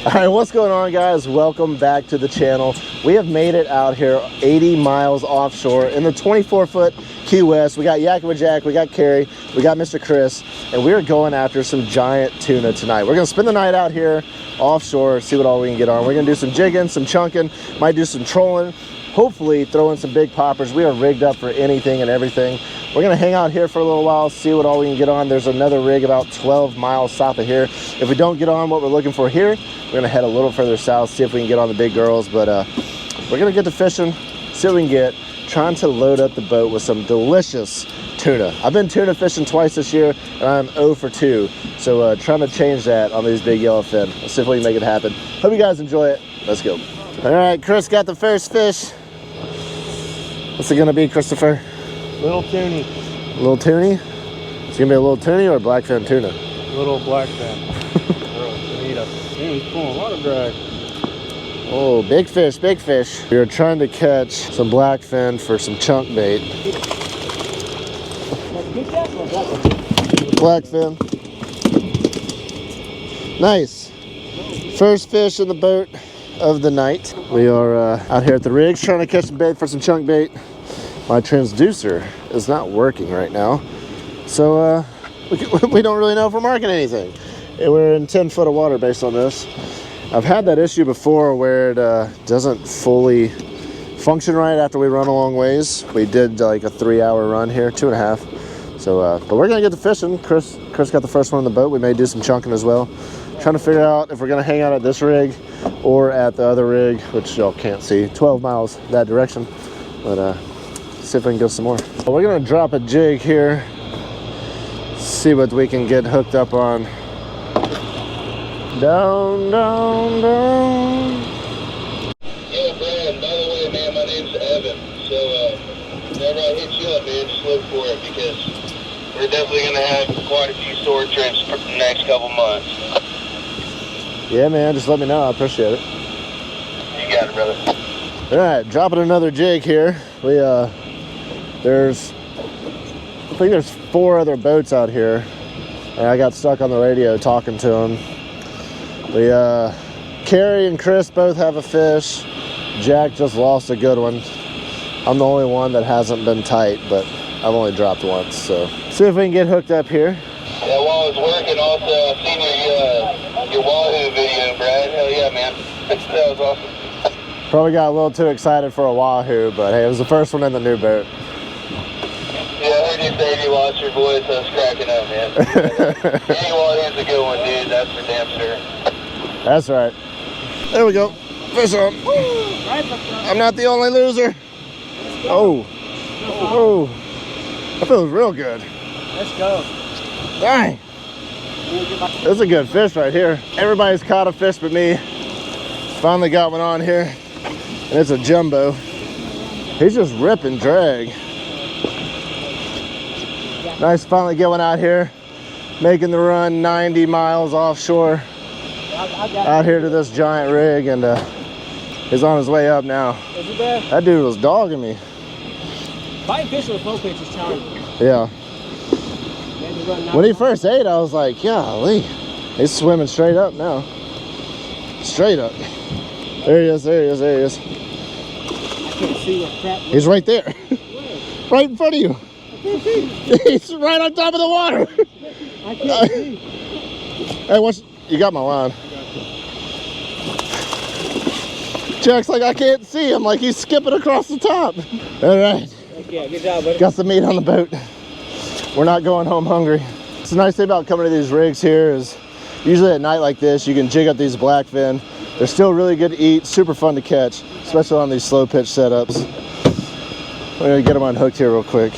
All right, what's going on, guys? Welcome back to the channel. We have made it out here 80 miles offshore in the 24-foot Key West. We got Yakking with Jack, we got Carrie, we got Mr. Chris, and we're going after some giant tuna tonight. We're gonna spend the night out here offshore, see what all we can get on. We're gonna do some jigging, some chunking, might do some trolling, hopefully throw in some big poppers. We are rigged up for anything and everything. We're gonna hang out here for a little while, see what all we can get on. There's another rig about 12 miles south of here. If we don't get on what we're looking for here, we're gonna head a little further south, see if we can get on the big girls. But we're gonna get to fishing, see what we can get, trying to load up the boat with some delicious tuna. I've been tuna fishing twice this year, and I'm 0 for 2. So trying to change that on these big yellowfin. Let's see if we can make it happen. Hope you guys enjoy it. Let's go. All right, Chris got the first fish. What's it gonna be, Christopher? Little toonie. Little toonie? It's gonna be a little toonie or a blackfin tuna? Little blackfin. He's pulling a lot of drag. Oh, big fish, big fish. We are trying to catch some blackfin for some chunk bait. Blackfin. Nice. First fish in the boat of the night. We are out here at the rigs trying to catch some bait for some chunk bait. My transducer is not working right now, so we don't really know if we're marking anything. We're in 10 foot of water based on this. I've had that issue before where it doesn't fully function right after we run a long ways. We did like a 3-hour run here, 2.5. So, but we're gonna get to fishing. Chris got the first one in the boat. We may do some chunking as well. Trying to figure out if we're gonna hang out at this rig or at the other rig, which y'all can't see. 12 miles that direction, but see if we can go some more. We're gonna drop a jig here, see what we can get hooked up on. Down, down, down. Yo, Brian, by the way, man, my name's Evan. So, whenever I hit you up, man, just look for it because we're definitely going to have quite a few sword trips for the next couple months. Yeah, man, just let me know. I appreciate it. You got it, brother. All right, dropping another jig here. I think there's 4 other boats out here, and I got stuck on the radio talking to them. Carrie and Chris both have a fish. Jack just lost a good one. I'm the only one that hasn't been tight, but I've only dropped once, so see if we can get hooked up here. Yeah, while I was working, also, I've seen your Wahoo video, Brad. Hell yeah, man. That was awesome. Probably got a little too excited for a Wahoo, but hey, it was the first one in the new boat. Yeah, I heard you say you lost your voice. I was cracking up, man. Any Wahoo's a good one, dude. That's for damn sure. That's right. There we go. Fish on. I'm not the only loser. Oh. Oh. That feels real good. Let's go. Dang. This is a good fish right here. Everybody's caught a fish but me. Finally got one on here. And it's a jumbo. He's just ripping drag. Nice to finally get one out here. Making the run 90 miles offshore. Out here to this giant rig, and he's on his way up now. Is he there? That dude was dogging me. Biting fish with a flow pitch is challenging. Yeah. When he first ate, I was like, golly. He's swimming straight up now. Straight up. There he is, there he is, there he is. I can't see what crap. He's right there. Where? Right in front of you. I can't see. He's right on top of the water. I can't see. Hey, you got my line. Jack's like, I can't see him, like he's skipping across the top. All right. Okay, good job, buddy. Got some meat on the boat. We're not going home hungry. It's a nice thing about coming to these rigs here is usually at night like this, you can jig up these blackfin. They're still really good to eat, super fun to catch, especially on these slow pitch setups. We're gonna get them unhooked here real quick.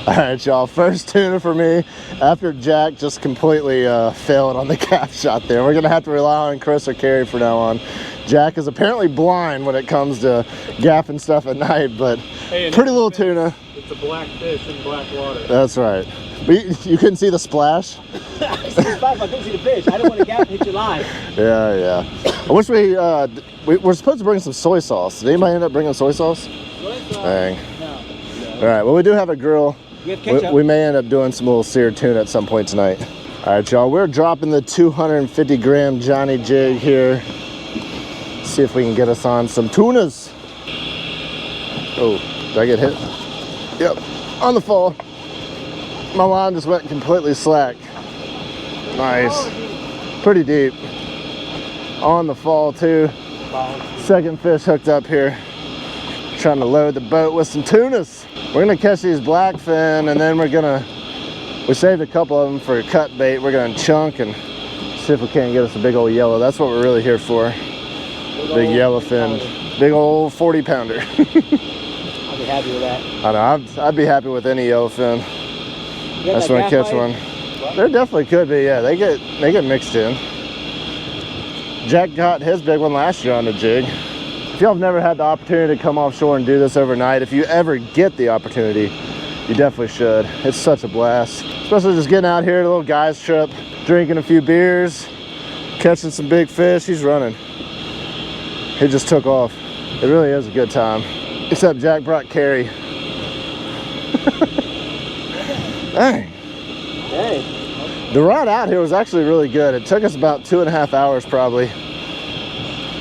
All right, y'all, first tuna for me after Jack just completely failed on the gaff shot there. We're gonna have to rely on Chris or Carrie from now on. Jack is apparently blind when it comes to gaffing stuff at night, but hey, pretty little tuna. It's a black fish in black water. That's right. But you couldn't see the splash? I couldn't see the fish. I didn't want to gaff and hit your line. Yeah, yeah. I wish we're supposed to bring some soy sauce. Did anybody end up bringing soy sauce? Dang. No. All right, well, we do have a grill. We have ketchup. We may end up doing some little seared tuna at some point tonight. All right, y'all, we're dropping the 250 gram Johnny jig here. See if we can get us on some tunas. Oh, did I get hit? Yep, on the fall. My line just went completely slack. Nice. Pretty deep. On the fall too. Second fish hooked up here. Trying to load the boat with some tunas. We're gonna catch these blackfin, and then we saved a couple of them for cut bait. We're gonna chunk and see if we can't get us a big old yellow. That's what we're really here for. Big yellowfin, big old 40 pounder. I'll be happy with that. I know, I'd be happy with any yellowfin. I just want to catch one. There definitely could be, yeah. They get mixed in. Jack got his big one last year on the jig. If y'all have never had the opportunity to come offshore and do this overnight, if you ever get the opportunity, you definitely should. It's such a blast. Especially just getting out here, a little guy's trip, drinking a few beers, catching some big fish. He's running. He just took off. It really is a good time. Except Jack brought Carrie. Dang. Dang. The ride out here was actually really good. It took us about 2.5 hours probably.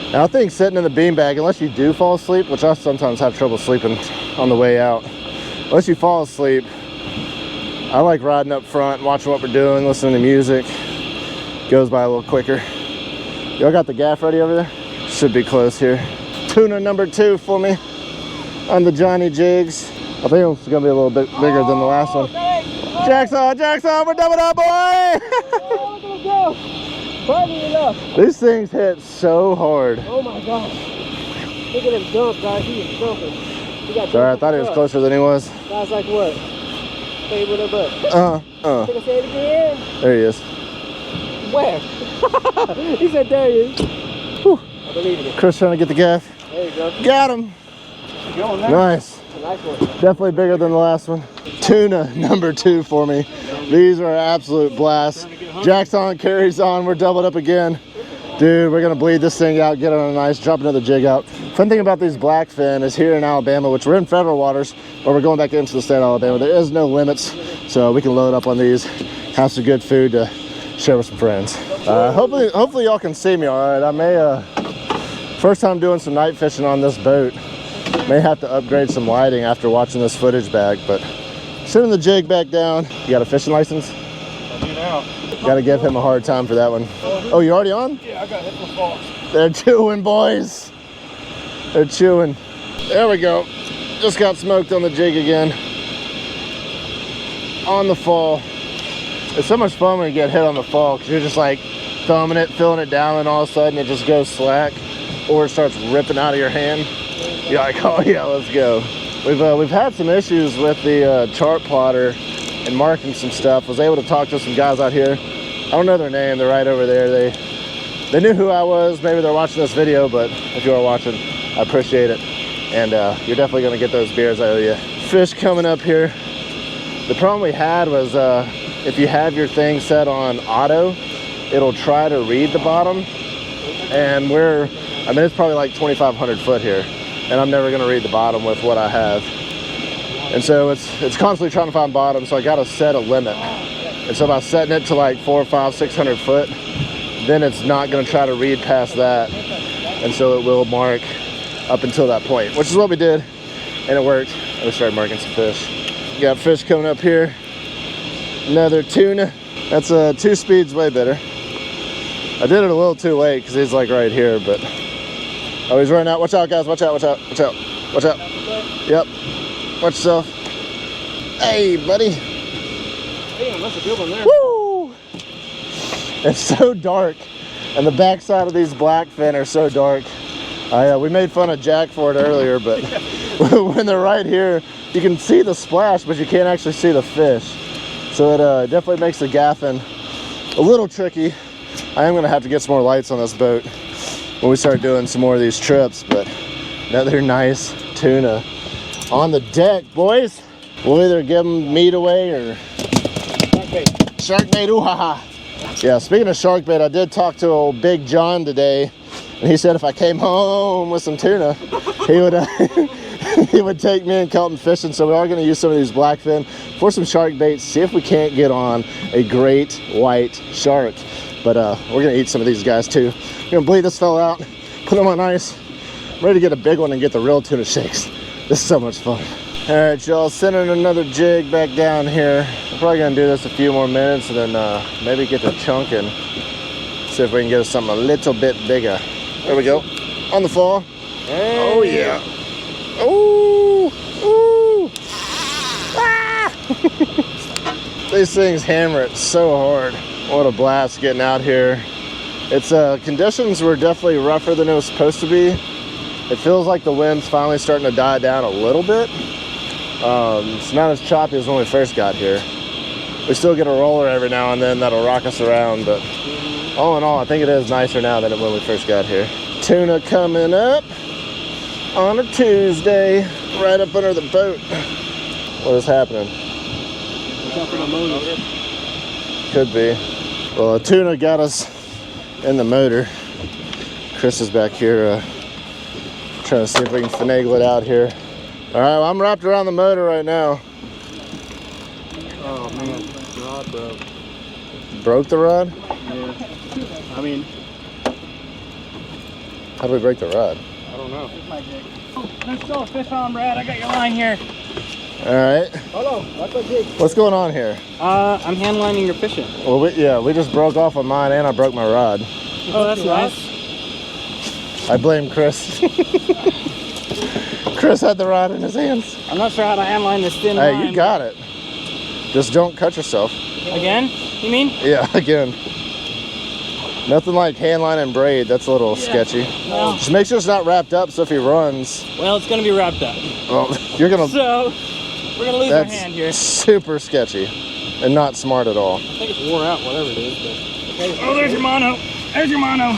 And I think sitting in the beanbag, unless you do fall asleep, which I sometimes have trouble sleeping on the way out, unless you fall asleep, I like riding up front, watching what we're doing, listening to music. Goes by a little quicker. Y'all got the gaff ready over there? Should be close here. Tuna number 2 for me on the Johnny jigs. I think it's gonna be a little bit bigger than the last one. Jackson, we're dumping up, boy! Go. Funny enough. These things hit so hard. Oh my gosh. Look at him jump, guys. He is jumping. He got Sorry, I thought he was closer than he was. Guys, like what? Say with a butt. Can I say it again? There he is. Where? He said there he is. Whew. I believe in it. Chris trying to get the gaff. There you go. Got him. Going there. Nice. Nice one. Definitely bigger than the last one. Tuna number 2 for me. These are an absolute blast. Jack's on, Carrie's on. We're doubled up again. Dude, we're gonna bleed this thing out, get on a nice, drop another jig out. Fun thing about these blackfin is here in Alabama, which we're in federal waters, but we're going back into the state of Alabama. There is no limits, so we can load up on these, have some good food to share with some friends. Hopefully y'all can see me all right. I may, first time doing some night fishing on this boat. May have to upgrade some lighting after watching this footage back, but sending the jig back down. You got a fishing license? I do now. Got to give him a hard time for that one. Oh, you already on? Yeah, I got hit with falls. They're chewing, boys. They're chewing. There we go. Just got smoked on the jig again. On the fall. It's so much fun when you get hit on the fall because you're just like thumbing it, filling it down, and all of a sudden it just goes slack or it starts ripping out of your hand. You're like, oh yeah, let's go. We've had some issues with the chart plotter and marking some stuff. Was able to talk to some guys out here. I don't know their name. They're right over there. They knew who I was. Maybe they're watching this video, but if you are watching, I appreciate it. And you're definitely gonna get those beers I owe you. Fish coming up here. The problem we had was if you have your thing set on auto, it'll try to read the bottom. And it's probably like 2,500 foot here. And I'm never gonna read the bottom with what I have. And so it's constantly trying to find bottom, so I gotta set a limit. And so by setting it to like 400, 500, 600 foot, then it's not gonna try to read past that. And so it will mark up until that point, which is what we did. And it worked, and we started marking some fish. Got fish coming up here. Another tuna. That's 2 speeds way better. I did it a little too late because he's like right here, but oh, he's running out. Watch out, guys. Watch out, watch out, watch out, watch out. Yep. Watch yourself. Hey, buddy. Damn, that's a good one there. Woo! It's so dark, and the backside of these blackfin are so dark. We made fun of Jack for it earlier, but when they're right here, you can see the splash, but you can't actually see the fish. So it definitely makes the gaffing a little tricky. I am gonna have to get some more lights on this boat when we start doing some more of these trips, but another nice tuna on the deck, boys. We'll either give them meat away or shark bait. Ooh, ha ha. Yeah, speaking of shark bait, I did talk to old Big John today, and he said if I came home with some tuna, he would he would take me and Kelton fishing. So we are going to use some of these blackfin for some shark baits. See if we can't get on a great white shark. But we're going to eat some of these guys too. We're going to bleed this fella out, put him on ice. I'm ready to get a big one and get the real tuna shakes. This is so much fun. All right, y'all, sending another jig back down here. We're probably gonna do this a few more minutes and then maybe get to chunking. See if we can get us something a little bit bigger. There we go, on the fall. Hey. Oh yeah. Ooh, ooh. Ah! These things hammer it so hard. What a blast getting out here. It's conditions were definitely rougher than it was supposed to be. It feels like the wind's finally starting to die down a little bit. It's not as choppy as when we first got here. We still get a roller every now and then that'll rock us around, but all in all, I think it is nicer now than when we first got here. Tuna coming up on a Tuesday, right up under the boat. What is happening? Could be. Well, a tuna got us in the motor. Chris is back here trying to see if we can finagle it out here. All right, well, I'm wrapped around the motor right now. Oh man, the rod broke. Broke the rod? Yeah. I mean, how do we break the rod? I don't know. Let's throw a fish on, Brad. I got your line here. All right. Hello, what's up, Jake? What's going on here? I'm hand lining your fishing. Well, we just broke off on mine and I broke my rod. Oh, that's nice. I blame Chris. Chris had the rod in his hands. I'm not sure how to hand line this thin line. Hey, you got it. Just don't cut yourself. Again, you mean? Yeah, again. Nothing like hand line and braid. That's a little sketchy. Well, just make sure it's not wrapped up so if he runs. well, it's going to be wrapped up. Well, you're going to... So, we're going to lose our hand here. Super sketchy and not smart at all. I think it's wore out, whatever it is. But... Oh, there's your mono. There's your mono.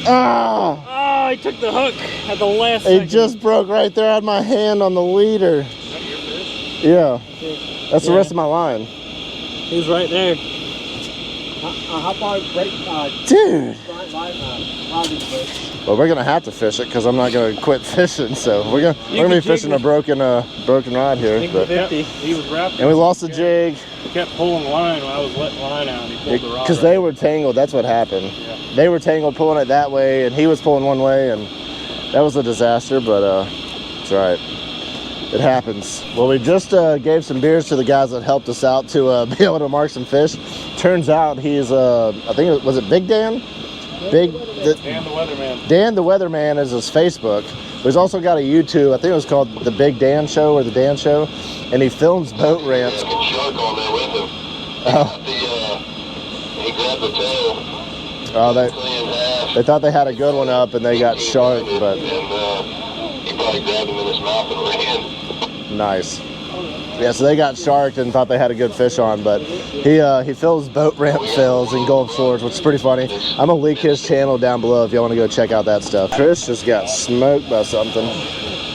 Ah! Oh, he took the hook at the last second. It just broke right there on my hand on the leader. Is that your fish? Yeah. That's the rest of my line. He was right there. How far break? Dude. Well, we're gonna have to fish it because I'm not gonna quit fishing. So we're gonna be fishing a broken rod here. But, He was wrapped. and we lost the jig. He kept pulling the line when I was letting the line out. He pulled the rod. Because they were tangled. That's what happened. Yeah. They were tangled, pulling it that way, and he was pulling one way, and that was a disaster. But it's all right. It happens. Well, we just gave some beers to the guys that helped us out to be able to mark some fish. Turns out he's, I think, was it Big Dan? Dan the Weatherman. Dan the Weatherman is his Facebook. But he's also got a YouTube. I think it was called The Big Dan Show or The Dan Show. And he films boat ramps. Shark on there with him. He grabbed the tail. Oh, they thought they had a good one up and they got sharked, but... And he probably grabbed him in his mouth and ran. Nice. Yeah, so they got sharked and thought they had a good fish on, but he fills boat ramp fills in Gulf Shores, which is pretty funny. I'm gonna link his channel down below if y'all want to go check out that stuff. Chris just got smoked by something.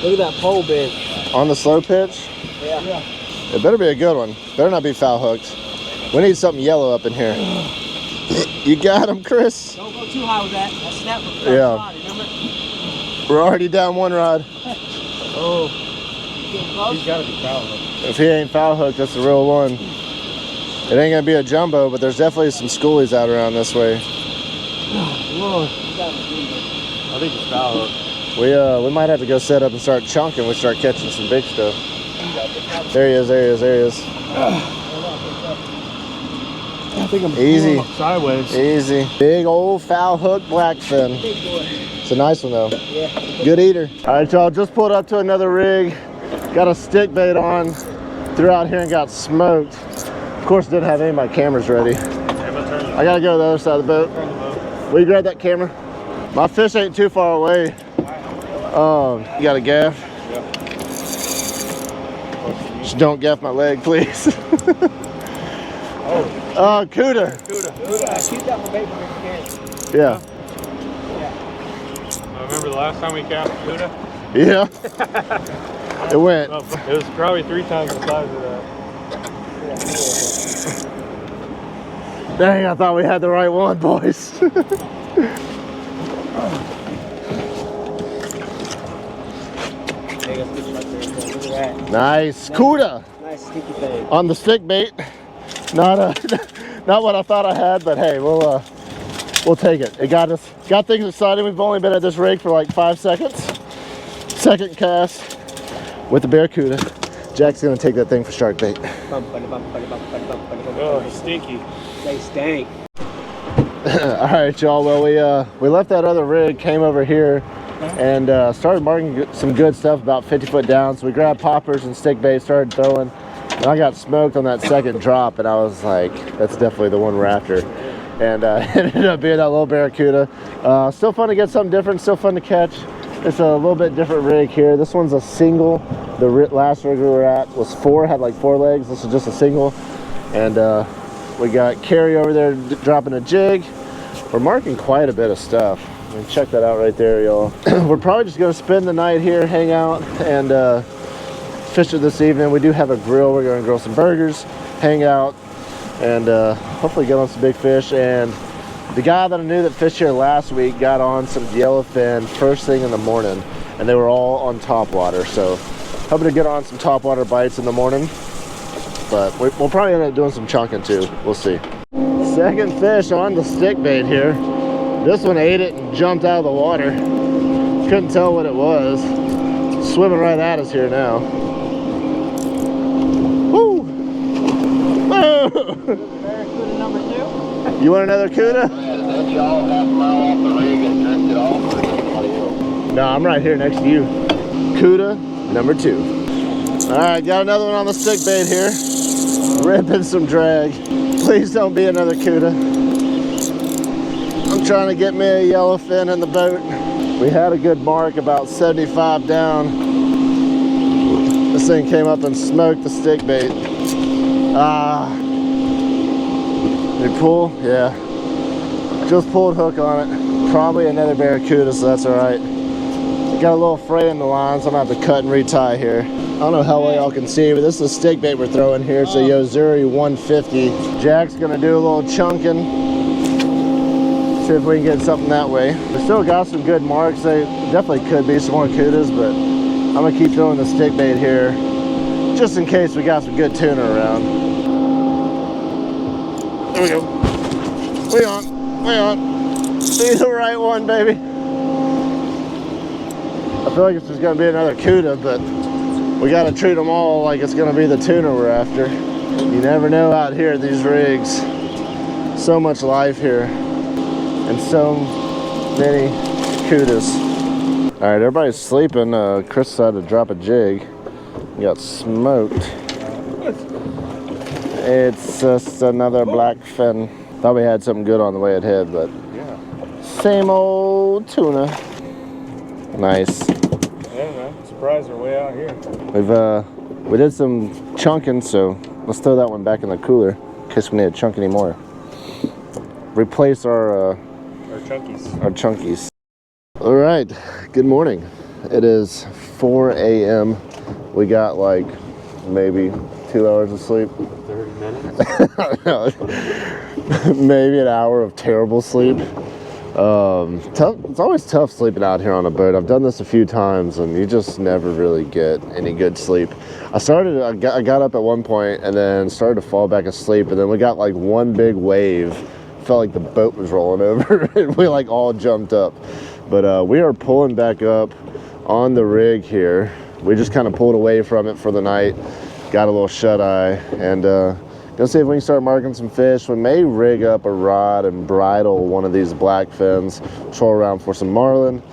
Look at that pole bit. On the slow pitch? Yeah. It better be a good one. Better not be foul hooked. We need something yellow up in here. You got him, Chris? Don't go too high with that. That snap was yeah. Remember? We're already down one rod. Oh. He's got to be foul hooked. If he ain't foul hooked, that's the real one. It ain't gonna be a jumbo, but there's definitely some schoolies out around this way. Lord. I think it's foul hooked. We might have to go set up and start chunking. We start catching some big stuff. There he is, there he is, there he is. I think I'm easy sideways. Easy. Big old foul hook blackfin. It's a nice one though. Yeah. Good eater. All right, y'all, just pulled up to another rig. Got a stick bait on. Threw out here and got smoked. Of course, didn't have any of my cameras ready. I gotta go to the other side of the boat. Will you grab that camera? My fish ain't too far away. You got a gaff? Yeah. Just don't gaff my leg, please. Cuda. Keep that one bait for me. Yeah. I remember the last time we cast Tuna? Yeah. It went. It was probably 3 times the size of that. Dang, I thought we had the right one, boys. Hey, let's get shark bait. Look at that. Nice. Cuda Nice stinky thing. on the stick bait. Not not what I thought I had, but hey, we'll take it. It got things excited. We've only been at this rig for like 5 seconds. Second cast with the Barracuda. Jack's gonna take that thing for shark bait. Oh, stinky. They stink. All right, y'all. Well, we left that other rig, came over here, and started marking some good stuff about 50 foot down. So we grabbed poppers and stick bait, started throwing, and I got smoked on that second drop, and I was like, that's definitely the one we're after. And it ended up being that little Barracuda. Still fun to get something different, still fun to catch. It's a little bit different rig here. This one's a single. The last rig we were at was 4, had like 4 legs. This is just a single. And we got Carrie over there dropping a jig. We're marking quite a bit of stuff. I mean, check that out right there, y'all. We're probably just gonna spend the night here, hang out, and fish it this evening. We do have a grill. We're gonna grill some burgers, hang out, and hopefully get on some big fish. And the guy that I knew that fished here last week got on some yellowfin first thing in the morning, and they were all on topwater. So hoping to get on some topwater bites in the morning, but we'll probably end up doing some chunking too. We'll see. Second fish on the stick bait here. This one ate it and jumped out of the water. Couldn't tell what it was. Swimming right at us here now. Woo! Barracuda number 2? You want another cuda? That's y'all half a mile off the rig and drifted off. No, I'm right here next to you. Cuda number 2. All right, got another one on the stick bait here. Ripping some drag. Please don't be another cuda. I'm trying to get me a yellowfin in the boat. We had a good mark about 75 down. This thing came up and smoked the stick bait. Did it pull? Yeah. Just pulled hook on it. Probably another Barracuda, so that's all right. Got a little fray in the line, so I'm gonna have to cut and retie here. I don't know how well y'all can see, but this is a stick bait we're throwing here. It's a Yozuri 150. Jack's gonna do a little chunking. See if we can get something that way. We still got some good marks. They definitely could be some more cudas, but I'm gonna keep throwing the stick bait here just in case we got some good tuna around. There we go. Way on, way on. See the right one, baby. I feel like it's just gonna be another cuda, but we gotta treat them all like it's gonna be the tuna we're after. You never know out here at these rigs. So much life here and so many cudas. All right, everybody's sleeping. Chris decided to drop a jig. He got smoked. It's just another black fin. Thought we had something good on the way ahead, but Yeah. same old tuna. Nice. Yeah, man. Surprised we're way out here. We did some chunking, so let's throw that one back in the cooler in case we need to chunk any more. Replace our chunkies. All right, good morning. It is 4 a.m. We got like maybe 2 hours of sleep. 30 minutes? Maybe an hour of terrible sleep. It's always tough sleeping out here on a boat. I've done this a few times and you just never really get any good sleep. I got up at one point and then started to fall back asleep, and then we got like one big wave. Felt like the boat was rolling over and we like all jumped up. But we are pulling back up on the rig here. We just kind of pulled away from it for the night, got a little shut-eye, and gonna see if we can start marking some fish. We may rig up a rod and bridle one of these black fins, troll around for some marlin.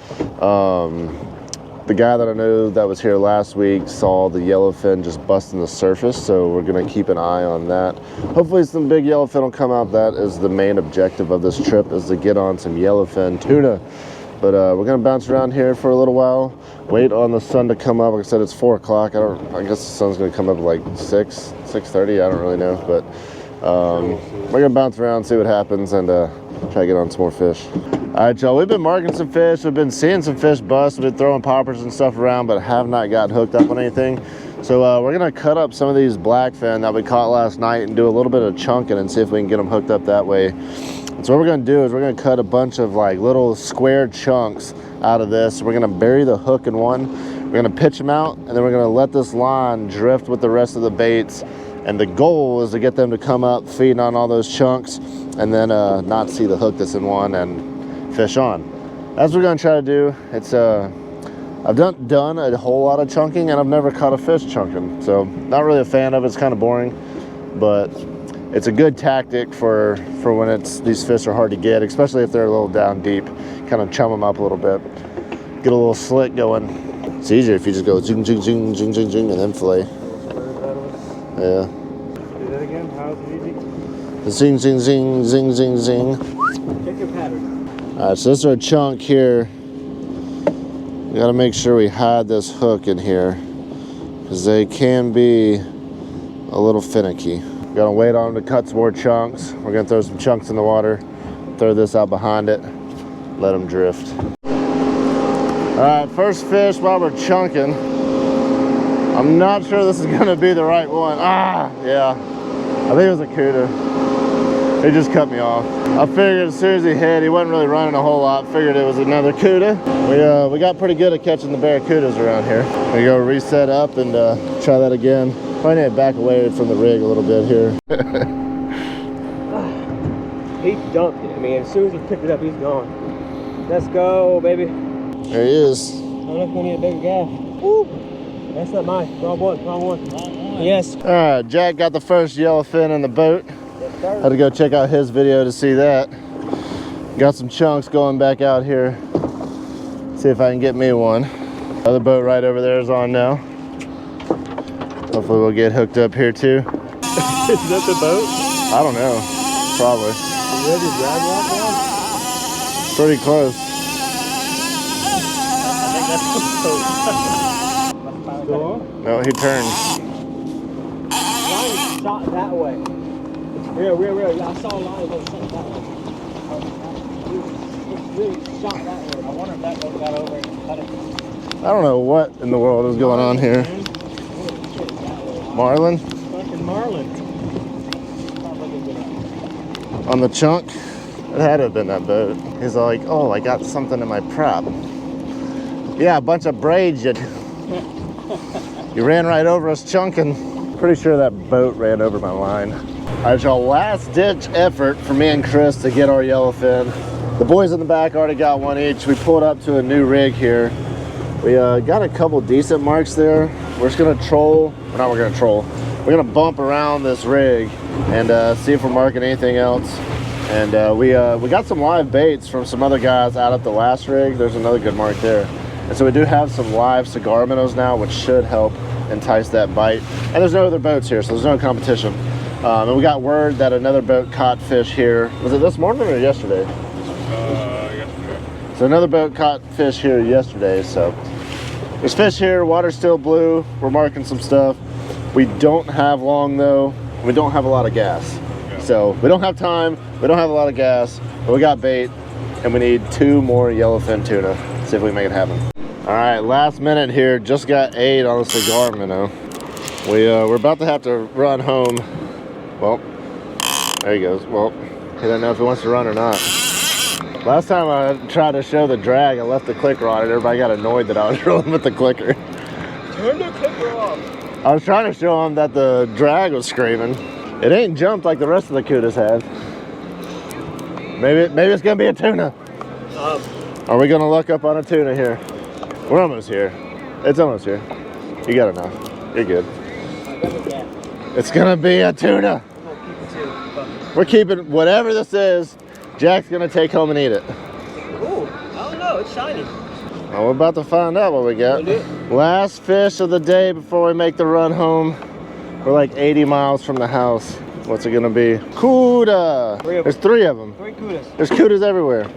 The guy that I knew that was here last week saw the yellowfin just busting the surface, so we're gonna keep an eye on that. Hopefully some big yellowfin will come out. That is the main objective of this trip, is to get on some yellowfin tuna. But we're gonna bounce around here for a little while, wait on the sun to come up. Like I said, it's 4 o'clock. I guess the sun's gonna come up at like 6:30. I don't really know, but we're gonna bounce around, see what happens, and try to get on some more fish. All right, y'all, we've been marking some fish. We've been seeing some fish bust. We've been throwing poppers and stuff around, but have not gotten hooked up on anything. So we're gonna cut up some of these blackfin that we caught last night and do a little bit of chunking and see if we can get them hooked up that way. So what we're gonna do is we're gonna cut a bunch of like little square chunks out of this. We're gonna bury the hook in one. We're We're gonna pitch them out, and then we're gonna let this line drift with the rest of the baits. And the goal is to get them to come up, feeding on all those chunks, and then not see the hook that's in one and fish on. That's what we're gonna try to do. It's I've done a whole lot of chunking, and I've never caught a fish chunking, so not really a fan of it. It's kind of boring, but it's a good tactic for when these fish are hard to get, especially if they're a little down deep. Kind of chum them up a little bit, get a little slick going. It's easier if you just go zing, zing, zing, zing, zing, zing, and then fillet. Yeah. Do that again? How's it easy? Zing, zing, zing, zing, zing, zing. Check your pattern. All right, so this is our chunk here. We gotta make sure we hide this hook in here because they can be a little finicky. We're gonna wait on them to cut some more chunks. We're gonna throw some chunks in the water, throw this out behind it, let them drift. All right, first fish while we're chunking. I'm not sure this is gonna be the right one. Ah, yeah. I think it was a cuda. He just cut me off. I figured as soon as he hit, he wasn't really running a whole lot. Figured it was another cuda. We got pretty good at catching the barracudas around here. We go reset up and try that again. Probably need to back away from the rig a little bit here. He dumped it. I mean, as soon as he picked it up, he's gone. Let's go, baby. There he is. I don't know if we need a bigger gaff. Woo! That's not mine. Wrong one. Wrong one. Yes. All right, Jack got the first yellowfin in the boat. Yes, sir. Had to go check out his video to see that. Got some chunks going back out here. See if I can get me one. Other boat right over there is on now. Hopefully we'll get hooked up here too. Is that the boat? I don't know. Probably. You ready to drag walk down? Pretty close. I think that's the boat. No, he turned. Line shot that way. Real. I saw a line go shot that way. It's really shot that way. I wonder if that boat got over and cut it. I don't know what in the world is going on here. Marlin Fucking Marlin. on the chunk. It had to have been that boat. He's like, oh, I got something in my prop. Yeah, a bunch of braids. You ran right over us chunking. Pretty sure that boat ran over my line. All right, y'all, last ditch effort for me and Chris to get our yellowfin. The boys in the back already got one each. We pulled up to a new rig here. We got a couple decent marks there. We're just gonna troll, we're gonna troll. We're gonna bump around this rig and see if we're marking anything else. And we got some live baits from some other guys out at the last rig. There's another good mark there. And so we do have some live cigar minnows now, which should help entice that bite. And there's no other boats here, so there's no competition. And we got word that another boat caught fish here. Was it this morning or yesterday? Yesterday. So another boat caught fish here yesterday. So there's fish here, water's still blue. We're marking some stuff. We don't have long though. We don't have a lot of gas. So we don't have time, we don't have a lot of gas, but we got bait and we need 2 more yellowfin tuna. See if we can make it happen. All right, last minute here, just got 8 on a cigar minnow. We're about to have to run home. Well, there he goes. Well, he doesn't know if he wants to run or not. Last time I tried to show the drag, I left the clicker on and everybody got annoyed that I was rolling with the clicker. Turn the clicker off. I was trying to show him that the drag was screaming. It ain't jumped like the rest of the cudas have. Maybe it's gonna be a tuna. Are we gonna luck up on a tuna here? We're almost here. It's almost here. You got enough. You're good. It's gonna be a tuna. We're keeping whatever this is. Jack's gonna take home and eat it. Ooh, I don't know. It's shiny. Well, we're about to find out what we got. Last fish of the day before we make the run home. We're like 80 miles from the house. What's it gonna be? Cuda. There's 3 of them. 3 cudas. There's cudas everywhere.